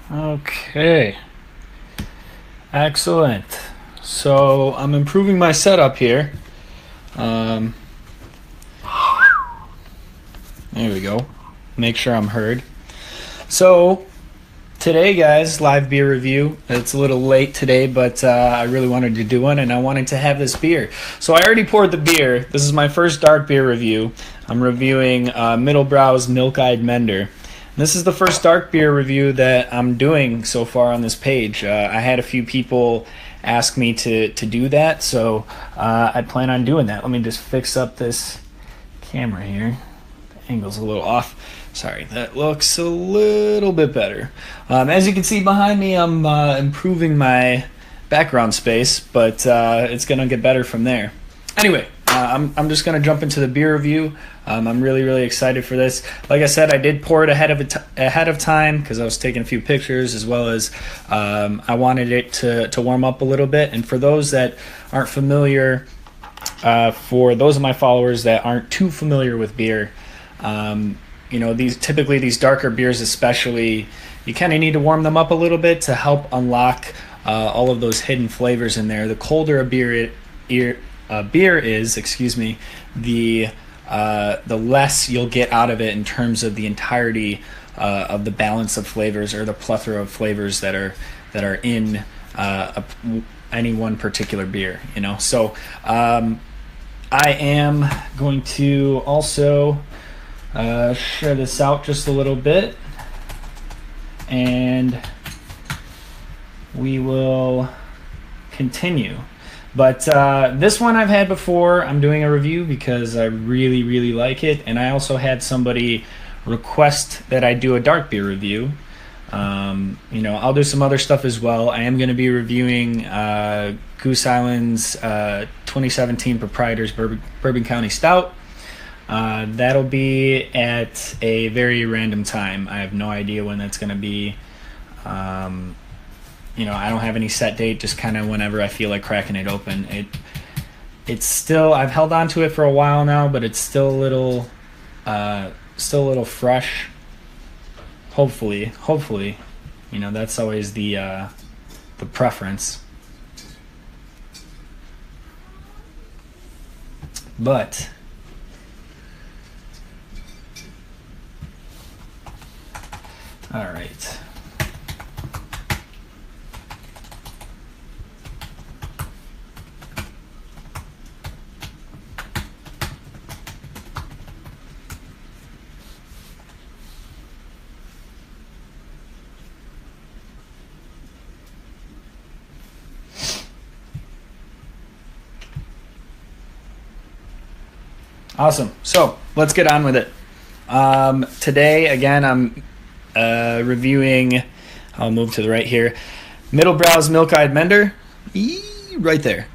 Okay, excellent. So I'm improving my setup here. Um, there we go. Make sure I'm heard. So today, guys, live beer review. It's a little late today, but I really wanted to do one, and I wanted to have this beer. So I already poured the beer. This is my first dark beer review. I'm reviewing Middlebrow's Milk-Eyed Mender. This is the first dark beer review that I'm doing so far on this page. I had a few people ask me to do that, so I plan on doing that. Let me just fix up this camera here. The angle's a little off. Sorry, that looks a little bit better. As you can see behind me, I'm improving my background space, but it's going to get better from there. Anyway, I'm just going to jump into the beer review. I'm really excited for this. Like I said, I did pour it ahead of time because I was taking a few pictures, as well as I wanted it to warm up a little bit. And for those that aren't familiar, for those of my followers that aren't too familiar with beer, these darker beers especially, you kind of need to warm them up a little bit to help unlock all of those hidden flavors in there. The colder a beer is, the less you'll get out of it in terms of the entirety of the balance of flavors, or the plethora of flavors that are in any one particular beer. So I am going to also share this out just a little bit, and we will continue. But this one I've had before. I'm doing a review because I really like it, and I also had somebody request that I do a dark beer review. I'll do some other stuff as well. I am going to be reviewing Goose Island's 2017 Proprietors Bourbon County Stout. That'll be at a very random time. I have no idea when that's going to be. I don't have any set date, just kind of whenever I feel like cracking it open. It's still, I've held on to it for a while now, but it's still a little fresh. Hopefully, that's always the preference. But all right. Awesome. So let's get on with it. Today, again, I'm reviewing, I'll move to the right here, Middlebrow's Milk-Eyed Mender. Right there.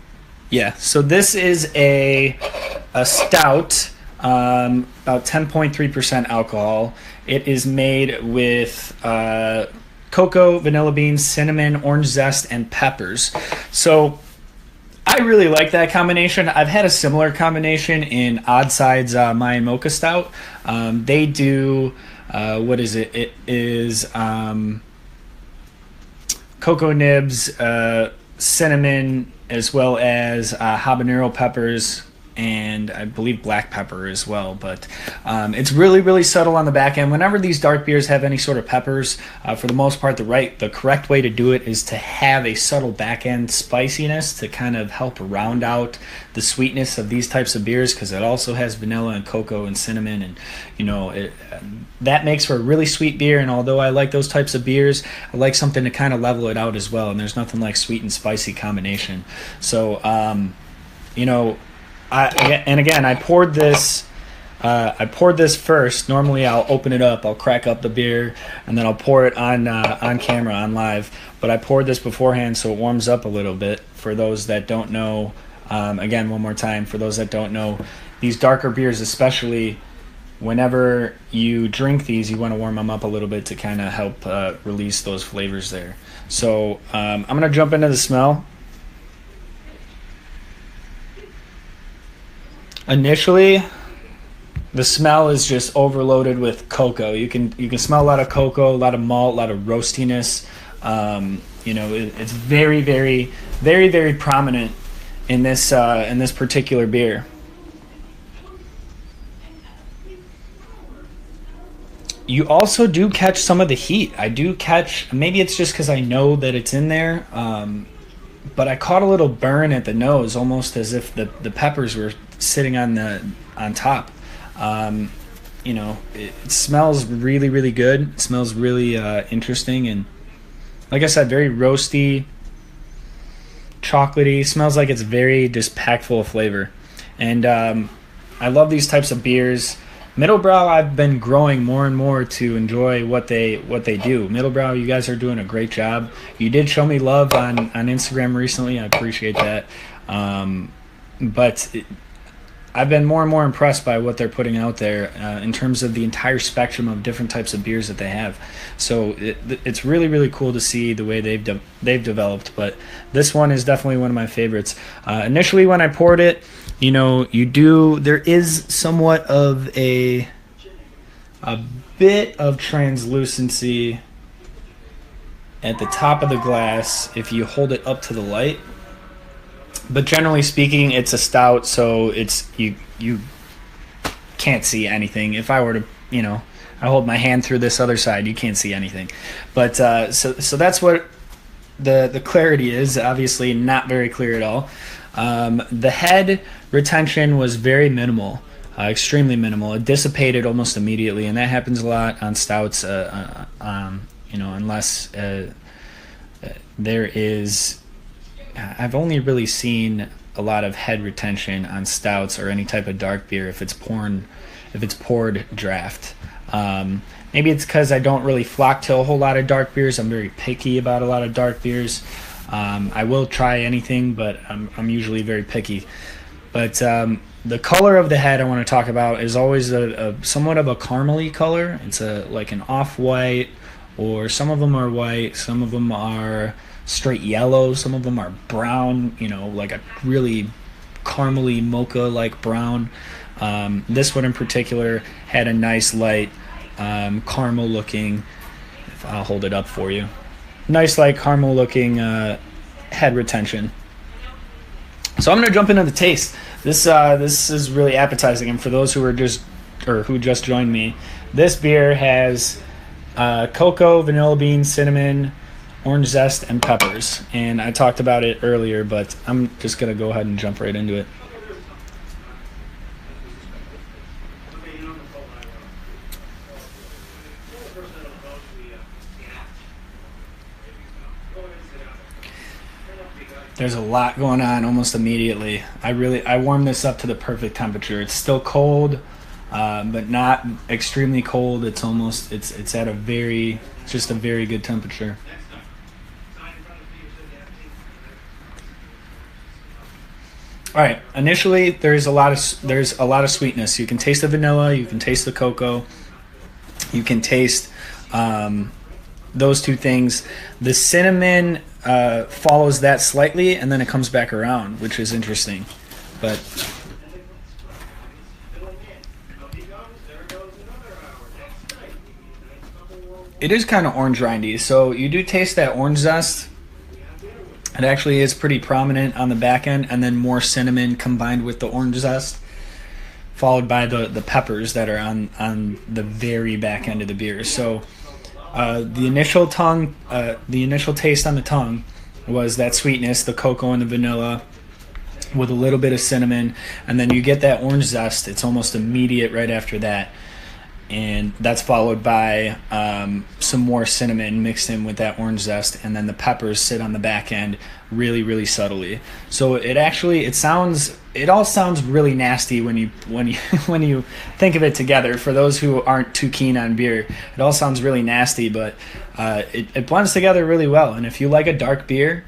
Yeah, so this is a stout, about 10.3% alcohol. It is made with cocoa, vanilla beans, cinnamon, orange zest, and peppers. So I really like that combination. I've had a similar combination in Odd Side's Mayan Mocha Stout. They do, what is it? It is cocoa nibs, cinnamon, as well as habanero peppers, and I believe black pepper as well. But it's really subtle on the back end. Whenever these dark beers have any sort of peppers, for the most part, the correct way to do it is to have a subtle back end spiciness to kind of help round out the sweetness of these types of beers, because it also has vanilla and cocoa and cinnamon, and that makes for a really sweet beer. And although I like those types of beers, I like something to kind of level it out as well, and there's nothing like sweet and spicy combination. So I poured this. I poured this first. Normally, I'll open it up, I'll crack up the beer, and then I'll pour it on camera, on live. But I poured this beforehand so it warms up a little bit. For those that don't know, again, one more time, for those that don't know, these darker beers, especially, whenever you drink these, you want to warm them up a little bit to kind of help release those flavors there. So I'm going to jump into the smell. Initially, the smell is just overloaded with cocoa. You can smell a lot of cocoa, a lot of malt, a lot of roastiness. It's very, very, very, very prominent in this particular beer. You also do catch some of the heat. I do catch, maybe it's just because I know that it's in there, but I caught a little burn at the nose, almost as if the peppers were sitting on top. It smells really, really good. It smells really interesting, and like I said, very roasty, chocolatey. Smells like it's very just packed full of flavor. And I love these types of beers. Middlebrow, I've been growing more and more to enjoy what they do. Middlebrow, you guys are doing a great job. You did show me love on Instagram recently. I appreciate that. I've been more and more impressed by what they're putting out there in terms of the entire spectrum of different types of beers that they have. So it's really, really cool to see the way they've developed. But this one is definitely one of my favorites. Initially, when I poured it, there is somewhat of a bit of translucency at the top of the glass if you hold it up to the light. But generally speaking, it's a stout, so it's you can't see anything. If I were to, I hold my hand through this other side, you can't see anything. But so that's what the clarity is. Obviously, not very clear at all. The head retention was very minimal, extremely minimal. It dissipated almost immediately, and that happens a lot on stouts. Unless there is. I've only really seen a lot of head retention on stouts or any type of dark beer if it's poured draft. Maybe it's because I don't really flock to a whole lot of dark beers. I'm very picky about a lot of dark beers. I will try anything, but I'm usually very picky. But the color of the head I want to talk about is always a somewhat of a caramely color. It's like an off-white, or some of them are white, some of them are straight yellow, some of them are brown, like a really caramely mocha-like brown. This one in particular had a nice light caramel looking, if I'll hold it up for you, nice light caramel looking head retention. So I'm going to jump into the taste. This is really appetizing, and for those who just joined me, this beer has cocoa, vanilla bean, cinnamon, orange zest, and peppers. And I talked about it earlier, but I'm just going to go ahead and jump right into it. There's a lot going on almost immediately. I warmed this up to the perfect temperature. It's still cold, but not extremely cold. It's at just a very good temperature. All right. Initially, there's a lot of sweetness. You can taste the vanilla. You can taste the cocoa. You can taste those two things. The cinnamon follows that slightly, and then it comes back around, which is interesting. But it is kind of orange rindy. So you do taste that orange zest. It actually is pretty prominent on the back end, and then more cinnamon combined with the orange zest, followed by the peppers that are on the very back end of the beer. So the initial taste on the tongue was that sweetness, the cocoa and the vanilla, with a little bit of cinnamon, and then you get that orange zest. It's almost immediate right after that. And that's followed by some more cinnamon mixed in with that orange zest, and then the peppers sit on the back end really, really subtly. So it all sounds really nasty when you when you think of it together. For those who aren't too keen on beer, it all sounds really nasty, but it blends together really well. And if you like a dark beer,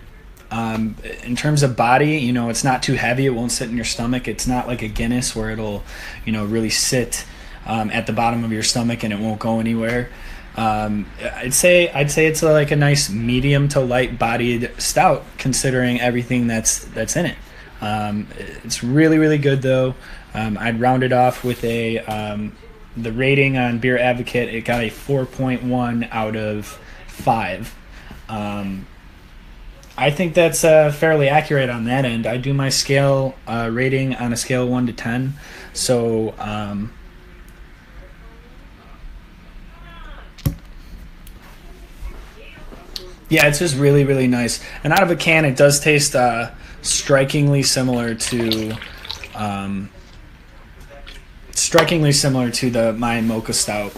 in terms of body, it's not too heavy. It won't sit in your stomach. It's not like a Guinness where it'll really sit at the bottom of your stomach and it won't go anywhere. I'd say it's like a nice medium to light bodied stout, considering everything that's in it. It's really, really good though. I'd round it off with a the rating on Beer Advocate. It got a 4.1 out of 5. I think that's fairly accurate on that end. I do my scale rating on a scale of 1 to 10. So yeah, it's just really, really nice. And out of a can, it does taste strikingly similar to the my Mocha Stout.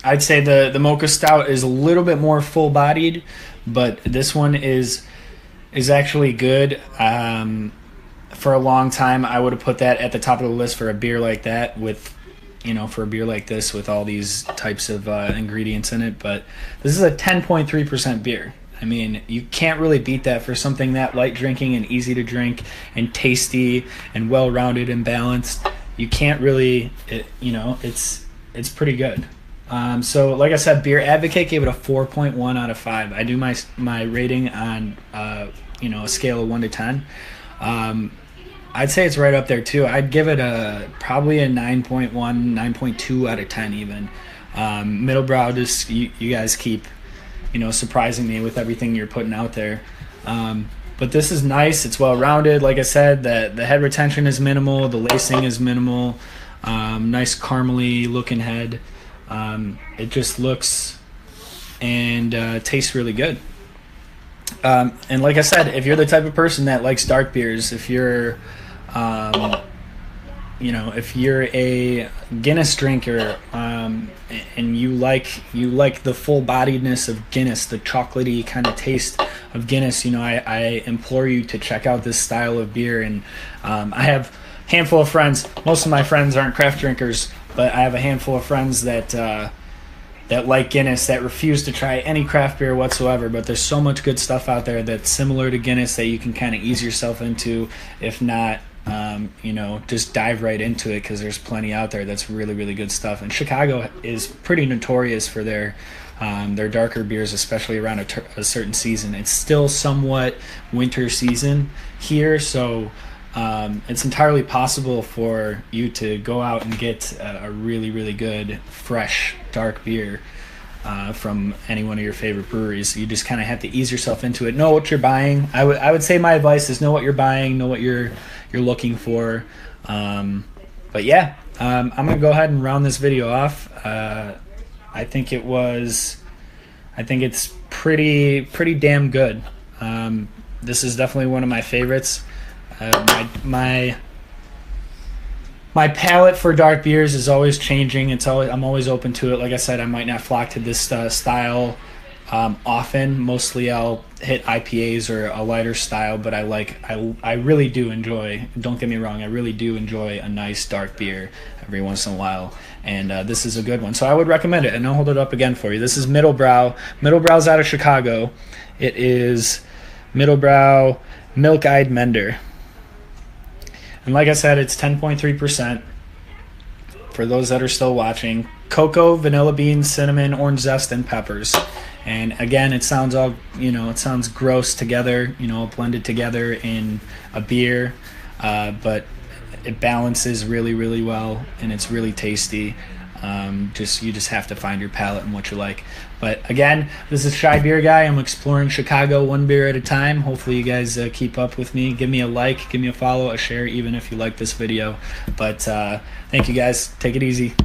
I'd say the Mocha Stout is a little bit more full-bodied, but this one is actually good. For a long time, I would have put that at the top of the list for a beer like that, with, you know, for a beer like this with all these types of ingredients in it. But this is a 10.3% beer. I mean, you can't really beat that for something that light drinking and easy to drink and tasty and well-rounded and balanced. You can't really, it's pretty good. So like I said, Beer Advocate gave it a 4.1 out of 5. I do my rating on a scale of 1 to 10. I'd say it's right up there too. I'd give it probably a 9.1, 9.2 out of 10 even. Middlebrow, just you guys keep surprising me with everything you're putting out there. But this is nice. It's well rounded. Like I said, the head retention is minimal. The lacing is minimal. Nice caramely looking head. It just looks and tastes really good. And like I said, if you're the type of person that likes dark beers, if you're if you're a Guinness drinker, and you like the full-bodiedness of Guinness, the chocolatey kind of taste of Guinness, I implore you to check out this style of beer. And I have a handful of friends. Most of my friends aren't craft drinkers, but I have a handful of friends that like Guinness, that refuse to try any craft beer whatsoever. But there's so much good stuff out there that's similar to Guinness that you can kind of ease yourself into. If not, just dive right into it, because there's plenty out there that's really, really good stuff. And Chicago is pretty notorious for their darker beers, especially around a certain season. It's still somewhat winter season here, so it's entirely possible for you to go out and get a really, really good, fresh, dark beer from any one of your favorite breweries. You just kind of have to ease yourself into it. Know what you're buying. I would say my advice is know what you're buying, know what you're looking for. But yeah, I'm gonna go ahead and round this video off. I think it's pretty damn good. This is definitely one of my favorites. My palate for dark beers is always changing. I'm always open to it. Like I said, I might not flock to this style often. Mostly I'll hit IPAs or a lighter style, but I really do enjoy, don't get me wrong, I really do enjoy a nice dark beer every once in a while, and this is a good one. So I would recommend it, and I'll hold it up again for you. This is Middlebrow. Middlebrow's out of Chicago. It is Middlebrow Milk-Eyed Mender. And like I said, it's 10.3%. For those that are still watching, cocoa, vanilla beans, cinnamon, orange zest, and peppers. And again, it sounds all, it sounds gross together, blended together in a beer, but it balances really, really well, and it's really tasty. You just have to find your palate and what you like. But again, this is Shy Beer Guy. I'm exploring Chicago one beer at a time. Hopefully you guys keep up with me. Give me a like, give me a follow, a share, even if you like this video. But thank you guys. Take it easy.